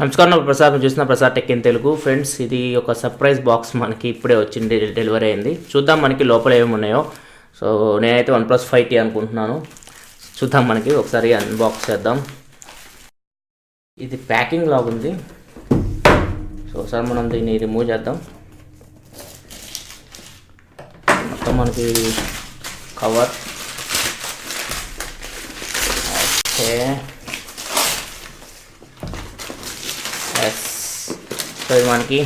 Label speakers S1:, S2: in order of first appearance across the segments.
S1: నమస్కారం ప్రసాద్ చూసిన Prasad tech in Telugu friends. ఇది ఒక సర్ప్రైజ్ బాక్స్ మనకి ఇప్పుడే వచ్చింది, డెలివరీ అయింది. చూద్దాం మనకి లోపల ఏమి ఉన్నాయో. సో నేనైతే OnePlus 5T అనుకుంటున్నాను. చూద్దాం, మనకి ఒకసారి అన్బాక్స్ చేద్దాం. ఇది ప్యాకింగ్ లాగా ఉంది. సో ఒకసారి మనం దీన్ని రిమూవ్ చేద్దాం. మొత్తం మనకి కవర్ ఓకే. సో ఇది మనకి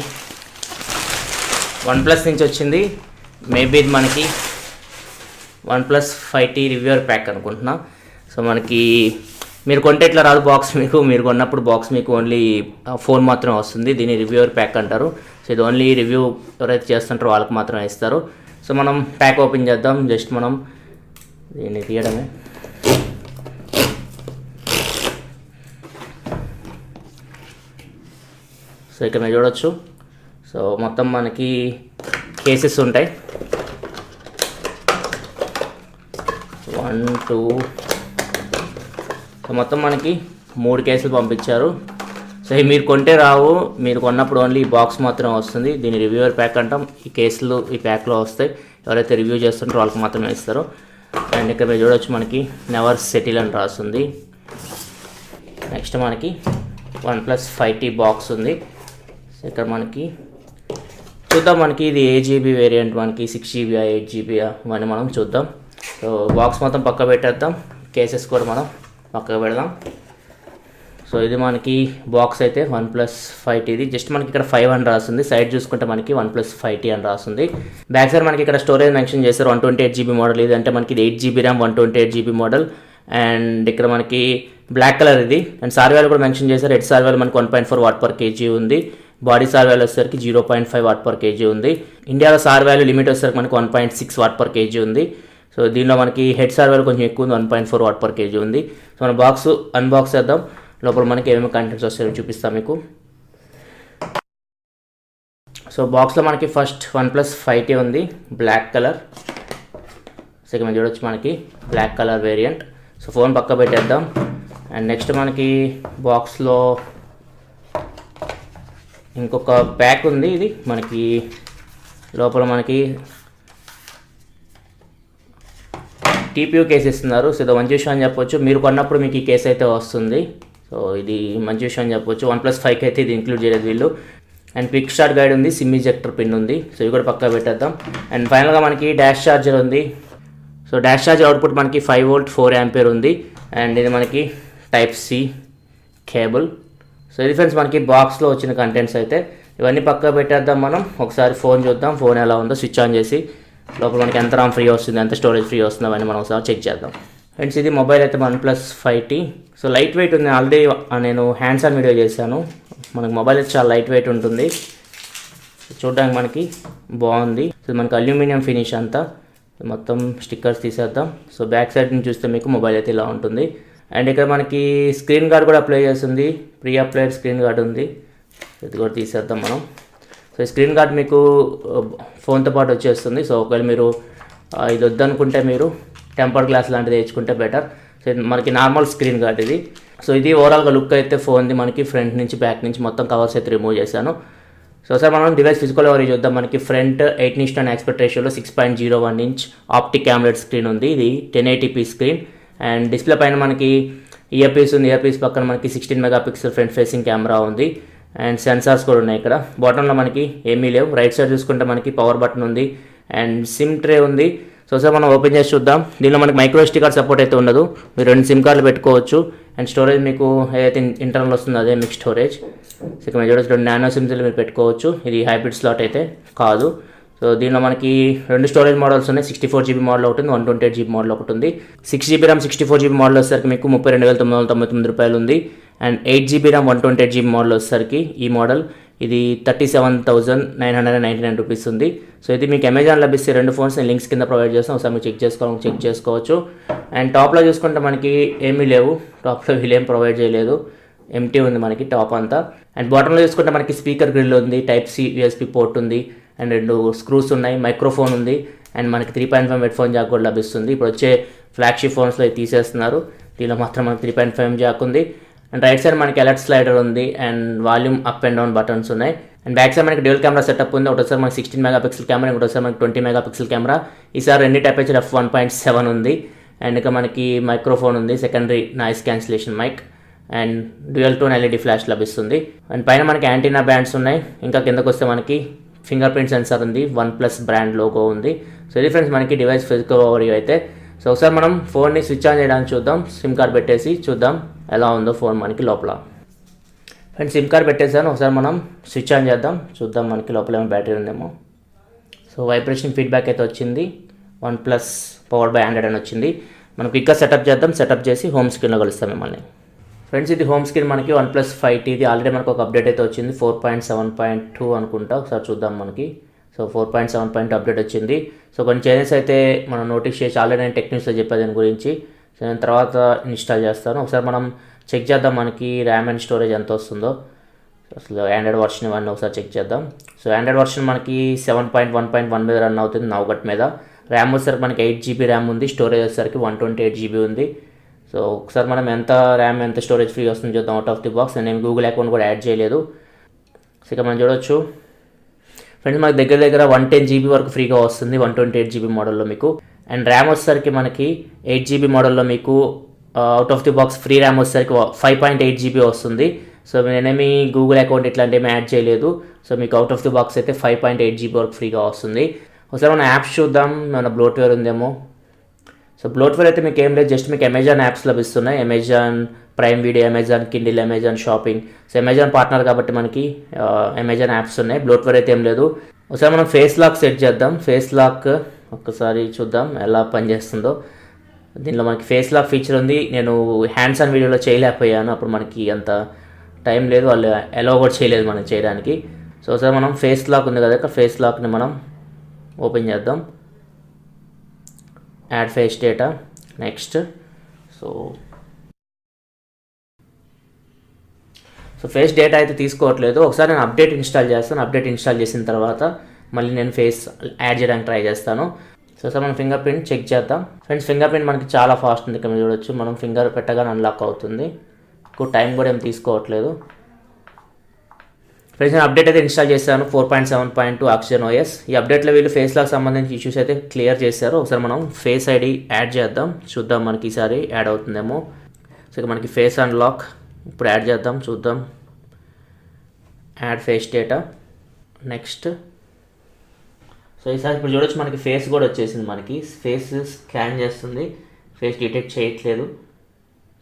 S1: OnePlus నుంచి వచ్చింది. మేబీ ఇది మనకి OnePlus 5T రివ్యూర్ ప్యాక్ అనుకుంటున్నా. సో మనకి మీరు కొంటే ఇట్లా రాదు బాక్స్, మీరు కొన్నప్పుడు బాక్స్ మీకు ఓన్లీ ఫోన్ మాత్రమే వస్తుంది. దీన్ని రివ్యూర్ ప్యాక్ అంటారు. సో ఇది ఓన్లీ రివ్యూ ఎవరైతే చేస్తుంటారో వాళ్ళకి మాత్రమే ఇస్తారు. సో మనం ప్యాక్ ఓపెన్ చేద్దాం. జస్ట్ మనం దీన్ని తీయడమే. సో ఇక్కడ మీరు చూడొచ్చు. సో మొత్తం మనకి కేసెస్ ఉంటాయి. 1 2 సో మొత్తం మనకి 3 కేసులు పంపించారు. సో ఇవి మీరు కొంటే రావు, మీరు కొన్నప్పుడు ఓన్లీ ఈ బాక్స్ మాత్రమే వస్తుంది. దీన్ని రివ్యూవర్ ప్యాక్ అంటాం. ఈ కేసులు ఈ ప్యాక్లో వస్తాయి. ఎవరైతే రివ్యూ చేస్తుంటారో వాళ్ళకి మాత్రమే ఇస్తారు. అండ్ ఇక్కడ మీరు చూడొచ్చు, మనకి నెవర్ సెటిల్ అని రాస్తుంది. నెక్స్ట్ మనకి OnePlus 5T బాక్స్ ఉంది. ఇక్కడ మనకి చూద్దాం, మనకి ఇది 8GB వేరియంట్, మనకి 6GB 8GB ఇవన్నీ మనం చూద్దాం. సో బాక్స్ మొత్తం పక్క పెట్టేద్దాం. కేసెస్ కూడా మనం పక్కకు పెడదాం. సో ఇది మనకి బాక్స్ అయితే OnePlus 5T. జస్ట్ మనకి ఇక్కడ 5 అని రాస్తుంది. సైడ్ చూసుకుంటే మనకి OnePlus 5T అని రాస్తుంది. బ్యాక్ సైడ్ మనకి ఇక్కడ స్టోరేజ్ మెన్షన్ చేస్తారు. 128GB model. ఇది అంటే మనకి ఇది 8GB RAM 128GB model. And ఇక్కడ మనకి బ్లాక్ కలర్ ఇది. అండ్ సార్ వాల్యూ కూడా మెన్షన్ చేశారు. హెడ్ సార్ వాల్యూ మనకి 1.4 Watt/kg ఉంది. బాడీ సార్ వాల్యూ వచ్చేసరికి 0.5 Watt/kg ఉంది. ఇండియాలో సార్ వాల్యూ లిమిట్ వచ్చేసరికి మనకి 1.6 Watt/kg ఉంది. సో దీనిలో మనకి హెడ్ సార్ వాల్యూ కొంచెం ఎక్కువ ఉంది, 1.4 Watt/kg ఉంది. సో మన బాక్స్ అన్బాక్స్ చేద్దాం. లోపల మనకి ఏమేమి కంటెంట్స్ వస్తాయో చూపిస్తాం మీకు. సో బాక్స్లో మనకి ఫస్ట్ OnePlus 5T ఉంది, బ్లాక్ కలర్. సెకండ్ మనం చూడొచ్చు, మనకి black colour variant. So phone పక్క పెట్టేద్దాం. అండ్ నెక్స్ట్ మనకి బాక్స్లో ఇంకొక ప్యాక్ ఉంది. ఇది మనకి లోపల మనకి TPU కేసు ఇస్తున్నారు. సో ఇది మంచి విషయం అని చెప్పొచ్చు. మీరు కొన్నప్పుడు మీకు ఈ కేసు అయితే వస్తుంది. సో ఇది మంచి విషయం అని చెప్పొచ్చు. OnePlus 5K అయితే ఇది ఇంక్లూడ్ చేయలేదు వీళ్ళు. అండ్ క్విక్ స్టార్ట్ గైడ్ ఉంది, సిమ్ ఇజెక్టర్ పిన్ ఉంది. సో ఇవి కూడా పక్కా పెట్టేద్దాం. అండ్ ఫైనల్గా మనకి డాష్ ఛార్జర్ ఉంది. సో డాష్ ఛార్జర్ అవుట్పుట్ మనకి 5V 4A ఉంది. అండ్ ఇది మనకి Type-C కేబుల్. సో ఇది ఫ్రెండ్స్ మనకి బాక్స్లో వచ్చిన కంటెంట్స్ అయితే. ఇవన్నీ పక్కా పెట్టేద్దాం. మనం ఒకసారి ఫోన్ చూద్దాం, ఫోన్ ఎలా ఉందో స్విచ్ ఆన్ చేసి లోపల మనకి ఎంత RAM ఫ్రీ వస్తుంది, ఎంత స్టోరేజ్ ఫ్రీ వస్తుంది అవన్నీ మనం ఒకసారి చెక్ చేద్దాం. ఫ్రెండ్స్ ఇది మొబైల్ అయితే OnePlus 5T. So light weight ఉంది. ఆల్రెడీ నేను హ్యాండ్స్ ఆన్ వీడియో చేశాను. మనకి మొబైల్ అయితే చాలా లైట్ వెయిట్ ఉంటుంది. చూడడానికి మనకి బాగుంది. సో మనకి అల్యూమినియం ఫినిష్ అంతా. మొత్తం స్టిక్కర్స్ తీసేద్దాం. సో బ్యాక్ సైడ్ నుంచి చూస్తే మీకు మొబైల్ అయితే ఇలా ఉంటుంది. అండ్ ఇక్కడ మనకి స్క్రీన్ గార్డ్ కూడా అప్లై చేస్తుంది. ప్రీ అప్లైడ్ స్క్రీన్ గార్డ్ ఉంది. ఇది కూడా తీసేద్దాం మనం. సో ఈ స్క్రీన్ గార్డ్ మీకు ఫోన్తో పాటు వచ్చేస్తుంది. సో ఒకవేళ మీరు ఇది వద్దనుకుంటే మీరు టెంపర్డ్ గ్లాస్ లాంటిది వేయించుకుంటే బెటర్. సో ఇది మనకి నార్మల్ స్క్రీన్ గార్డ్ ఇది. సో ఇది ఓవరాల్గా లుక్ అయితే ఫోన్ది మనకి ఫ్రంట్ నుంచి బ్యాక్ నుంచి మొత్తం కవర్స్ అయితే రిమూవ్ చేశాను. సో సార్ మనం డివైస్ ఫిజికల్ ఓవర్ చూద్దాం. మనకి ఫ్రంట్ 8:9 ఆస్పెక్ట్ రేషియోలో 6.01 ఇంచ్ ఆప్టిక్ AMOLED స్క్రీన్ ఉంది. ఇది 1080p స్క్రీన్. అండ్ డిస్ప్లే పైన మనకి ఇయర్ పీస్ ఉంది. ఇయర్ పీస్ పక్కన మనకి 16 MP ఫ్రంట్ ఫేసింగ్ కెమెరా ఉంది. అండ్ సెన్సార్స్ కూడా ఉన్నాయి. ఇక్కడ బాటంలో మనకి ఏమీ లేవు. రైట్ సైడ్ చూసుకుంటే మనకి పవర్ బటన్ ఉంది. అండ్ సిమ్ ట్రే ఉంది. సో సార్ మనం ఓపెన్ చేసి చూద్దాం. దీనిలో మనకి మైక్రో SD కార్డ్ సపోర్ట్ అయితే ఉండదు. మీరు 2 సిమ్ కార్డులు పెట్టుకోవచ్చు. అండ్ స్టోరేజ్ మీకు ఏదైతే ఇంటర్నల్ వస్తుందో అదే మీకు స్టోరేజ్. సో ఇక్కడ మీరు చూడొచ్చు, 2 నానో సిమ్స్లు మీరు పెట్టుకోవచ్చు. ఇది హైబ్రిడ్ స్లాట్ అయితే కాదు. సో దీనిలో మనకి 2 స్టోరేజ్ మోడల్స్ ఉన్నాయి. 64GB మోడల్ ఒకటి ఉంది, 128GB మోడల్ ఒకటి ఉంది. 6GB ర్యామ్ 64GB మోడల్ వచ్చేసరికి మీకు 32,999 రూపాయలు ఉంది. And 8GB RAM 128GB model వచ్చేసరికి ఈ మోడల్ ఇది 37,999 రూపీస్ ఉంది. సో ఇది మీకు అమెజాన్ లభిస్తే 2 ఫోన్స్ నేను లింక్స్ కింద ప్రొవైడ్ చేస్తాను. ఒకసారి మీరు చెక్ చేసుకోవచ్చు. అండ్ టాప్లో చూసుకుంటే మనకి ఏమీ లేవు. టాప్లో వీళ్ళు ఏం ప్రొవైడ్ చేయలేదు. ఎంటీ ఉంది మనకి టాప్ అంతా. అండ్ బాటంలో చూసుకుంటే మనకి స్పీకర్ గ్రిల్ ఉంది, Type-C USB పోర్ట్ ఉంది. అండ్ 2 స్క్రూస్ ఉన్నాయి, మైక్రోఫోన్ ఉంది. అండ్ మనకి 3.5 హెడ్ఫోన్ జాక్ కూడా లభిస్తుంది. ఇప్పుడు వచ్చే ఫ్లాగ్షిప్ ఫోన్స్లో తీసేస్తున్నారు. దీనిలో మాత్రం మనకి 3.5 జాక్ ఉంది. అండ్ రైట్ సైడ్ మనకి అలర్ట్ స్లైడర్ ఉంది and volume up and down buttons ఉన్నాయి. అండ్ బ్యాక్ సైడ్ మనకి డ్యూయల్ కెమెరా సెటప్ ఉంది. ఒకటోసారి మనకి 16 మెగాపిక్సెల్ కెమెరా, ఇంకోసారి మనకి 20 మెగాపిక్సెల్ కెమెరా. ఈసారి రెండింటి అపేచర్ f1.7 ఉంది. అండ్ ఇక మనకి మైక్రోఫోన్ ఉంది, secondary noise cancellation mic and dual tone LED flash లభిస్తుంది. అండ్ పైన మనకి యాంటీనా బ్యాండ్స్ ఉన్నాయి. ఇంకా కిందకు వస్తే మనకి ఫింగర్ ప్రింట్ సెన్సార్ ఉంది, OnePlus బ్రాండ్ లోగో ఉంది. సో ఇది ఫ్రెండ్స్ మనకి డివైస్ ఫిజికల్ ఓవర్వ్యూ అయితే. సో ఒకసారి మనం ఫోన్ని స్విచ్ ఆన్ చేయడానికి చూద్దాం. సిమ్ కార్డ్ పెట్టేసి చూద్దాం ఎలా ఉందో ఫోన్ మనకి లోపల. ఫ్రెండ్స్ సిమ్ కార్డ్ పెట్టేసాను, ఒకసారి మనం స్విచ్ ఆన్ చేద్దాం, చూద్దాం మనకి లోపల ఏమైనా బ్యాటరీ ఉందేమో. సో వైబ్రేషన్ ఫీడ్బ్యాక్ అయితే వచ్చింది, OnePlus పవర్డ్ బై Android అని వచ్చింది. మనం క్విక్గా సెటప్ చేద్దాం, సెటప్ చేసి హోమ్ స్క్రీన్లో కలుస్తాం మిమ్మల్ని. ఫ్రెండ్స్ ఇది హోమ్ స్క్రీన్ మనకి OnePlus 5T, ఇది ఆల్రెడీ మనకు ఒక అప్డేట్ అయితే వచ్చింది 4.7.2 అనుకుంటా, ఒకసారి చూద్దాం మనకి. సో 4.7.2 అప్డేట్ వచ్చింది. సో కొన్ని చేంజెస్ అయితే మనం నోటీస్ చేసి ఆల్రెడీ నేను టెక్నిక్స్లో చెప్పాను దాని గురించి. సో నేను తర్వాత ఇన్స్టాల్ చేస్తాను. ఒకసారి మనం చెక్ చేద్దాం మనకి ర్యామ్ అండ్ స్టోరేజ్ ఎంత వస్తుందో. అసలు ఆండ్రాయిడ్ వర్షన్ ఇవన్నీ ఒకసారి చెక్ చేద్దాం. సో ఆండ్రాయిడ్ వర్షన్ మనకి 7.1.1 మీద రన్ అవుతుంది, నౌగట్ మీద. ర్యామ్ వచ్చేసరికి మనకి 8GB ర్యామ్ ఉంది, స్టోరేజ్ వచ్చేసరికి 128GB ఉంది. సో ఒకసారి మనం ఎంత ర్యామ్ ఎంత స్టోరేజ్ ఫ్రీ వస్తుందో చూద్దాం అవుట్ ఆఫ్ ది బాక్స్. నేను గూగుల్ అకౌంట్ కూడా యాడ్ చేయలేదు. సో ఇక మనం చూడవచ్చు ఫ్రెండ్స్ మనకి దగ్గర 110GB వరకు ఫ్రీగా వస్తుంది 128GB మోడల్లో మీకు. అండ్ ర్యామ్ వచ్చేసరికి మనకి 8GB మోడల్లో మీకు out of the box free RAM వచ్చేసరికి 5.8GB వస్తుంది. సో నేనేమి గూగుల్ అకౌంట్ ఇట్లాంటివి యాడ్ చేయలేదు. సో మీకు అవుట్ ఆఫ్ ది బాక్స్ అయితే 5.8GB వరకు ఫ్రీగా వస్తుంది. ఒకసారి మన యాప్స్ చూద్దాం, మన బ్లోట్వేర్ ఉందేమో. సో బ్లోట్వేర్ అయితే మీకు ఏం లేదు, జస్ట్ మీకు అమెజాన్ యాప్స్ లభిస్తున్నాయి. Amazon prime video, Amazon Kindle, Amazon shopping. So Amazon partner కాబట్టి మనకి అమెజాన్ యాప్స్ ఉన్నాయి. బ్లోట్వేర్ అయితే ఏం లేదు. ఒకసారి మనం ఫేస్ లాక్ సెట్ చేద్దాం. ఫేస్ లాక్ ఒక్కసారి చూద్దాం ఎలా పనిచేస్తుందో. దీనిలో మనకి ఫేస్ లాక్ ఫీచర్ ఉంది. నేను హ్యాండ్స్ ఆన్ వీడియోలో చేయలేకపోయాను, అప్పుడు మనకి అంత టైం లేదు, వాళ్ళు అలౌ కూడా చేయలేదు మనం చేయడానికి. సో ఒకసారి మనం ఫేస్ లాక్ ఉంది కదా, ఫేస్ లాక్ని మనం ఓపెన్ చేద్దాం. Add face data, next. So face data అయితే తీసుకోవట్లేదు. ఒకసారి నేను అప్డేట్ ఇన్స్టాల్ చేస్తాను. అప్డేట్ ఇన్స్టాల్ చేసిన తర్వాత మళ్ళీ నేను ఫేస్ యాడ్ చేయడానికి ట్రై చేస్తాను. సో సార్ మనం ఫింగర్ ప్రింట్ చెక్ చేద్దాం. ఫ్రెండ్స్ ఫింగర్ ప్రింట్ మనకి చాలా ఫాస్ట్ ఉంది, ఇక్కడ మీరు చూడొచ్చు. మనం ఫింగర్ పెట్టగానే అన్లాక్ అవుతుంది, ఎక్కువ టైం కూడా ఏం తీసుకోవట్లేదు. ఫ్రెండ్స్ నేను అప్డేట్ అయితే ఇన్స్టాల్ చేశాను 4.7.2 ఆక్సిజన్ OS. ఈ అప్డేట్లో వీళ్ళు ఫేస్ లాక్ సంబంధించి ఇష్యూస్ అయితే క్లియర్ చేశారు. ఒకసారి మనం ఫేస్ ఐడి యాడ్ చేద్దాం, చూద్దాం మనకి ఈసారి యాడ్ అవుతుందేమో. సో ఇక మనకి ఫేస్ అన్లాక్ ఇప్పుడు యాడ్ చేద్దాం, చూద్దాం. Add face data, next. So ఈసారి ఇప్పుడు చూడొచ్చు మనకి ఫేస్ కూడా వచ్చేసింది. మనకి ఫేస్ స్కాన్ చేస్తుంది, ఫేస్ డిటెక్ట్ చేయట్లేదు.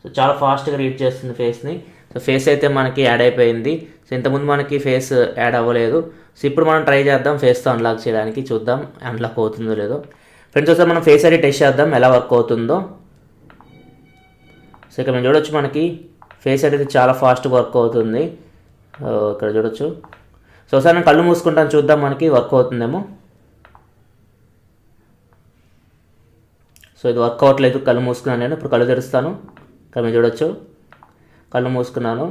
S1: సో చాలా ఫాస్ట్గా రీడ్ చేస్తుంది ఫేస్ని. సో ఫేస్ అయితే మనకి యాడ్ అయిపోయింది. సో ఇంతకుముందు మనకి ఫేస్ యాడ్ అవ్వలేదు. సో ఇప్పుడు మనం ట్రై చేద్దాం ఫేస్తో అన్లాక్ చేయడానికి, చూద్దాం అన్లాక్ అవుతుందో లేదో. ఫ్రెండ్స్ ఒకసారి మనం ఫేస్ ఐడి టెస్ట్ చేద్దాం ఎలా వర్క్ అవుతుందో. సో ఇక్కడ మేము చూడొచ్చు మనకి ఫేస్ ఐడి అయితే చాలా ఫాస్ట్గా వర్క్ అవుతుంది, ఇక్కడ చూడొచ్చు. సో ఒకసారి నేను కళ్ళు మూసుకుంటాను, చూద్దాం మనకి వర్క్ అవుతుందేమో. సో ఇది వర్క్ అవ్వట్లేదు, కళ్ళు మూసుకున్నాను నేను. ఇప్పుడు కళ్ళు తెరుస్తాను, ఇక్కడ మీరు చూడొచ్చు. కళ్ళు మూసుకున్నాను,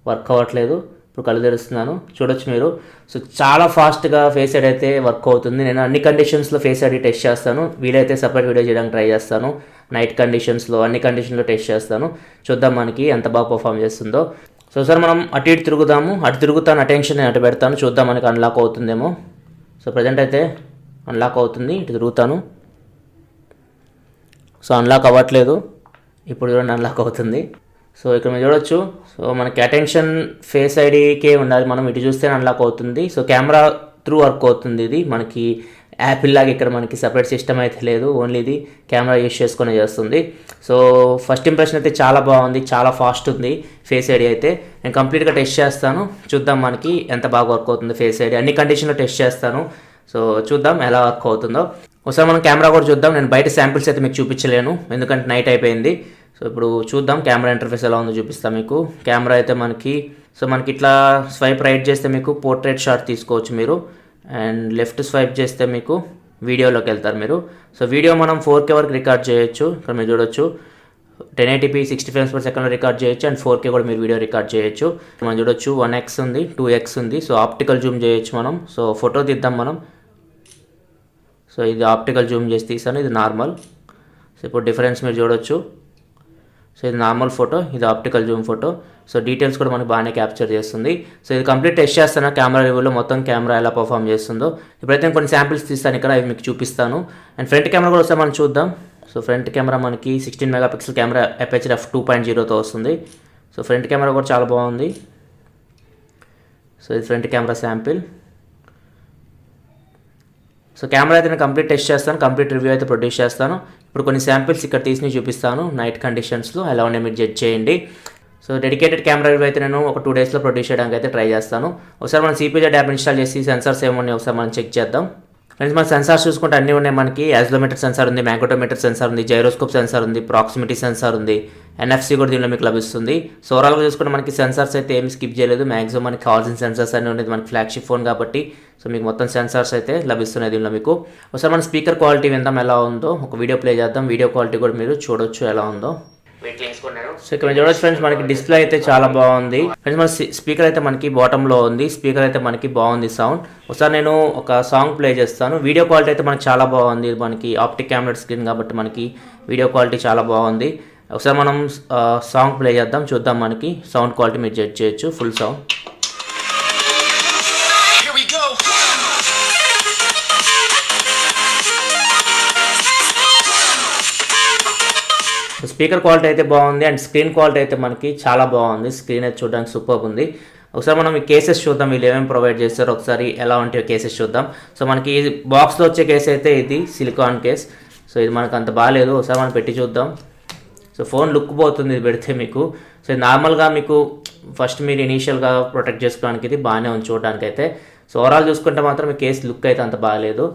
S1: వర్క్ అవ్వట్లేదు. ఇప్పుడు కళ్ళు తెరుస్తున్నాను, చూడొచ్చు మీరు. సో చాలా ఫాస్ట్గా ఫేస్ ఐడి అయితే వర్క్ అవుతుంది. నేను అన్ని కండిషన్స్లో ఫేస్ ఐడి టెస్ట్ చేస్తాను, వీలైతే సపరేట్ వీడియో చేయడానికి ట్రై చేస్తాను. నైట్ కండిషన్స్లో అన్ని కండిషన్లో టెస్ట్ చేస్తాను, చూద్దాం మనకి ఎంత బాగా పర్ఫామ్ చేస్తుందో. సో సార్ మనం అటు ఇటు తిరుగుదాము, అటు తిరుగుతాను, అటెన్షన్ నేను అటు పెడతాను, చూద్దాం మనకి అన్లాక్ అవుతుందేమో. సో ప్రజెంట్ అయితే అన్లాక్ అవుతుంది, ఇటు తిరుగుతాను. సో అన్లాక్ అవ్వట్లేదు, ఇప్పుడు చూడండి అన్లాక్ అవుతుంది. సో ఇక్కడ మీరు చూడొచ్చు. సో మనకి అటెన్షన్ ఫేస్ ఐడికే ఉండాలి, మనం ఇటు చూస్తే అన్లాక్ అవుతుంది. సో కెమెరా త్రూ వర్క్ అవుతుంది ఇది. మనకి యాపిల్ లాగా ఇక్కడ మనకి సపరేట్ సిస్టమ్ అయితే లేదు, ఓన్లీ ఇది కెమెరా యూస్ చేసుకునే చేస్తుంది. సో ఫస్ట్ ఇంప్రెషన్ అయితే చాలా బాగుంది, చాలా ఫాస్ట్ ఉంది ఫేస్ ఐడి అయితే. నేను కంప్లీట్గా టెస్ట్ చేస్తాను, చూద్దాం మనకి ఎంత బాగా వర్క్ అవుతుంది ఫేస్ ఐడి. అన్ని కండిషన్లో టెస్ట్ చేస్తాను, సో చూద్దాం ఎలా వర్క్ అవుతుందో. ఒకసారి మనం కెమెరా కూడా చూద్దాం. నేను బయట శాంపిల్స్ అయితే మీకు చూపించలేను, ఎందుకంటే నైట్ అయిపోయింది. సో ఇప్పుడు చూద్దాం కెమెరా ఇంటర్ఫేస్ ఎలా ఉందో చూపిస్తాను మీకు. కెమెరా అయితే మనకి ఇట్లా స్వైప్ రైట్ చేస్తే మీకు పోర్ట్రేట్ షాట్ తీసుకోవచ్చు మీరు, అండ్ లెఫ్ట్ స్వైప్ చేస్తే మీకు వీడియోలోకి వెళ్తారు మీరు. సో వీడియో మనం 4K వరకు రికార్డ్ చేయొచ్చు, ఇక్కడ మీరు చూడొచ్చు. 1080p 60 frames per second record చేయొచ్చు, అండ్ 4K కూడా మీరు వీడియో రికార్డ్ చేయొచ్చు. మనం చూడొచ్చు 1x ఉంది, 2x ఉంది. సో ఆప్టికల్ జూమ్ చేయొచ్చు మనం. సో ఫోటో తీద్దాం మనం. సో ఇది ఆప్టికల్ జూమ్ చేసి తీసాను, ఇది నార్మల్. సో ఇప్పుడు డిఫరెన్స్ మీరు చూడొచ్చు. సో ఇది నార్మల్ ఫోటో, ఇది optical Zoom photo. So details కూడా మనకి బాగానే క్యాప్చర్ చేస్తుంది. సో ఇది కంప్లీట్ టెస్ట్ చేస్తాను కెమెరా రివ్యూలో, మొత్తం కెమెరా ఎలా పర్ఫామ్ చేస్తుందో. ఇప్పుడైతే నేను కొన్ని శాంపిల్స్ తీస్తాను ఇక్కడ, అవి మీకు చూపిస్తాను. అండ్ ఫ్రంట్ కెమెరా కూడా ఒకసారి మనం చూద్దాం. సో ఫ్రంట్ కెమెరా మనకి 16 మెగాపిక్సెల్ కెమెరా అపర్చర్ f2.0తో వస్తుంది. సో ఫ్రంట్ కెమెరా కూడా చాలా బాగుంది. సో ఇది front camera sample. So camera అయితే నేను కంప్లీట్ టెస్ట్ చేస్తాను, కంప్లీట్ రివ్యూ అయితే ప్రొడ్యూస్ చేస్తాను. ఇప్పుడు కొన్ని శాంపిల్స్ ఇక్కడ తీసి చూపిస్తాను నైట్ కండిషన్స్లో ఎలా ఉన్నాయి మీరు జడ్జ్ చేయండి. సో డెడికేటెడ్ కెమెరా రివ్యూ అయితే నేను ఒక 2 డేస్లో ప్రొడ్యూస్ చేయడానికి అయితే ట్రై చేస్తాను. ఒకసారి మనం సిపిజెడ్ యాప్ ఇన్స్టాల్ చేసి సెన్సార్స్ ఏమున్నాయి ఒకసారి మనం చెక్ చేద్దాం. ఫ్రెండ్స్ మన సెన్సార్స్ చూసుకుంటే అన్నీ ఉన్నాయి. మనకి యాక్సిలరోమీటర్ సెన్సార్ ఉంది, మ్యాగ్నెటోమీటర్ సెన్సార్ ఉంది, జైరోస్కోప్ సెన్సార్ ఉంది, ప్రాక్సిమిటీ సెన్సార్ ఉంది, NFC కూడా దీనిలో మీకు లభిస్తుంది. సో ఓవరాల్గా చూసుకుంటే మనకి సెన్సార్స్ అయితే ఏమి స్కిప్ చేయలేదు. మ్యాక్సిమం మనకి కావాల్సిన సెన్సార్స్ అన్నీ ఉన్నాయి. మనకి ఫ్లాగ్షిప్ ఫోన్ కాబట్టి సో మీకు మొత్తం సెన్సార్స్ అయితే లభిస్తున్నాయి దీనిలో మీకు. ఒకసారి మన స్పీకర్ క్వాలిటీ విందాం ఎలా ఉందో, ఒక వీడియో ప్లే చేద్దాం. వీడియో క్వాలిటీ కూడా మీరు చూడొచ్చు ఎలా ఉందో. సో ఇక్కడ చూడొచ్చు ఫ్రెండ్స్, మనకి డిస్ప్లే అయితే చాలా బాగుంది. ఫ్రెండ్స్ మన స్పీకర్ అయితే మనకి బాటంలో ఉంది. స్పీకర్ అయితే మనకి బాగుంది సౌండ్. ఒకసారి నేను ఒక సాంగ్ ప్లే చేస్తాను. వీడియో క్వాలిటీ అయితే మనకి చాలా బాగుంది. మనకి ఆప్టిక్ కెమెరా స్క్రీన్ కాబట్టి మనకి వీడియో క్వాలిటీ చాలా బాగుంది. ఒకసారి మనం సాంగ్ ప్లే చేద్దాం, చూద్దాం మనకి సౌండ్ క్వాలిటీ మీరు జడ్జ్ చేయొచ్చు. Full sound. స్పీకర్ క్వాలిటీ అయితే బాగుంది అండ్ స్క్రీన్ క్వాలిటీ అయితే మనకి చాలా బాగుంది. స్క్రీన్ అయితే చూడడానికి సూపర్ ఉంది. ఒకసారి మనం ఈ కేసెస్ చూద్దాం, వీళ్ళు ఏమేమి ప్రొవైడ్ చేస్తారో ఒకసారి ఎలా ఉంటాయో కేసెస్ చూద్దాం. సో మనకి బాక్స్లో వచ్చే కేస్ అయితే ఇది సిలికాన్ కేస్. సో ఇది మనకు అంత బాగాలేదు, ఒకసారి మనం పెట్టి చూద్దాం. సో ఫోన్ లుక్ పోతుంది ఇది పెడితే మీకు. సో నార్మల్గా మీకు ఫస్ట్ మీరు ఇనీషియల్గా ప్రొటెక్ట్ చేసుకోవడానికి ఇది బాగానే ఉంది చూడడానికి అయితే. సో ఓవరాల్ చూసుకుంటే మాత్రం ఈ కేసు లుక్ అయితే అంత బాగాలేదు.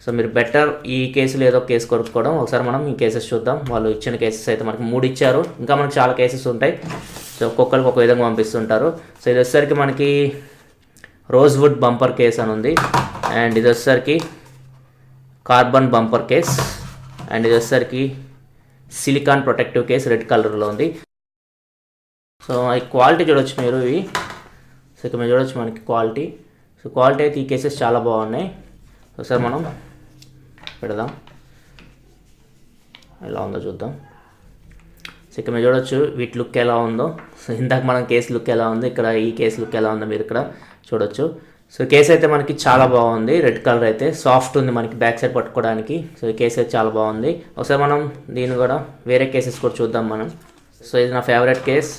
S1: సో మీరు బెటర్ ఈ కేసులు ఏదో కేసు కొనుక్కోవడం. ఒకసారి మనం ఈ కేసెస్ చూద్దాం. వాళ్ళు ఇచ్చిన కేసెస్ అయితే మనకి 3 ఇచ్చారు, ఇంకా మనకి చాలా కేసెస్ ఉంటాయి. సో ఒక్కొక్కరికి ఒక విధంగా పంపిస్తుంటారు. సో ఇది వచ్చేసరికి మనకి రోజ్వుడ్ బంపర్ కేస్ అని ఉంది, అండ్ ఇది వచ్చేసరికి కార్బన్ బంపర్ కేస్, అండ్ ఇది వచ్చేసరికి సిలికాన్ ప్రొటెక్టివ్ కేస్ రెడ్ కలర్లో ఉంది. సో ఈ క్వాలిటీ చూడొచ్చు మీరు ఇవి. సో ఇక్కడ మీరు చూడొచ్చు మనకి క్వాలిటీ. సో క్వాలిటీ అయితే ఈ కేసెస్ చాలా బాగున్నాయి. ఒకసారి మనం పెడదాం, ఎలా ఉందో చూద్దాం. సో ఇక్కడ మీరు చూడొచ్చు వీటి లుక్ ఎలా ఉందో. సో ఇందాక మనం కేసు లుక్ ఎలా ఉంది, ఇక్కడ ఈ కేసు లుక్ ఎలా ఉందో మీరు ఇక్కడ చూడొచ్చు. సో కేసు అయితే మనకి చాలా బాగుంది. రెడ్ కలర్ అయితే సాఫ్ట్ ఉంది మనకి బ్యాక్ సైడ్ పట్టుకోవడానికి. సో ఈ కేసు అయితే చాలా బాగుంది. ఒకసారి మనం దీన్ని కూడా వేరే కేసెస్ కూడా చూద్దాం మనం. సో ఇది నా ఫేవరెట్ కేస్.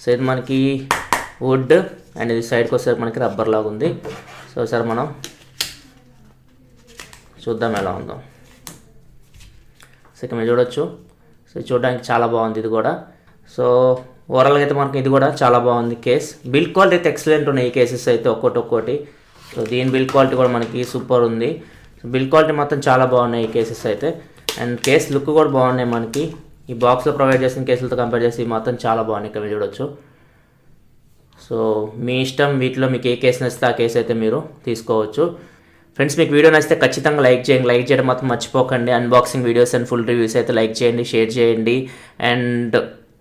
S1: సో ఇది మనకి వుడ్ అండ్ ఇది సైడ్కి వచ్చేసరికి మనకి రబ్బర్ లాగా ఉంది. సో ఒకసారి మనం చూద్దాం ఎలా ఉందో. సో ఇక్కడ మీరు చూడొచ్చు. సో చూడడానికి చాలా బాగుంది ఇది కూడా. సో ఓవరాల్గా అయితే మనకి ఇది కూడా చాలా బాగుంది కేస్. బిల్డ్ క్వాలిటీ అయితే ఎక్సలెంట్ ఉన్నాయి ఈ కేసెస్ అయితే ఒక్కొక్కటి. సో దీని బిల్డ్ క్వాలిటీ కూడా మనకి సూపర్ ఉంది. సో బిల్డ్ క్వాలిటీ మొత్తం చాలా బాగున్నాయి ఈ కేసెస్ అయితే. అండ్ కేస్ లుక్ కూడా బాగున్నాయి మనకి. ఈ బాక్స్లో ప్రొవైడ్ చేసిన కేసులతో కంపేర్ చేసి మొత్తం చాలా బాగున్నాయి ఇక్కడ మీరు చూడొచ్చు. సో మీ ఇష్టం, వీటిలో మీకు ఏ కేసు నచ్చితే ఆ కేసు అయితే మీరు తీసుకోవచ్చు. ఫ్రెండ్స్ మీకు వీడియో నచ్చితే ఖచ్చితంగా లైక్ చేయండి. లైక్ చేయడం మాత్రం మర్చిపోకండి. Unboxing videos and full reviews అయితే లైక్ చేయండి, షేర్ చేయండి. అండ్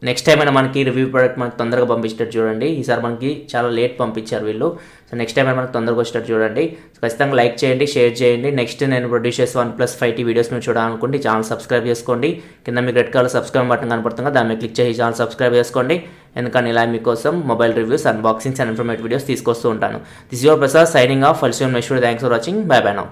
S1: నెక్స్ట్ టైం అయినా మనకి రివ్యూ ప్రోడక్ట్ మనకి తొందరగా పంపించేటట్టు చూడండి. ఈసారి మనకి చాలా లేట్ పంపించారు వీళ్ళు. సో నెక్స్ట్ టైం అయినా మనకి తొందరగా వచ్చేటట్టు చూడండి. సో ఖచ్చితంగా లైక్ చేయండి, షేర్ చేయండి. నెక్స్ట్ నేను ప్రొడ్యూస్ చేసే OnePlus 5T వీడియోస్ మీరు చూడాలనుకోండి ఛానల్ సబ్స్క్రైబ్ చేసుకోండి. కింద మీకు రెడ్ కలర్ సబ్స్క్రైబ్ బటన్ కనపడుతుంది, దాన్ని మీద క్లిక్ చేసి ఛానల్ సబ్స్క్రైబ్ చేసుకోండి. ఎందుకని ఇలా మీకోసం mobile reviews, unboxings and informative videos తీసుకొస్తూ ఉంటాను. This your Prasad signing off. ఫల్సియన్ మెషూర్. Thanks for watching. Bye bye now.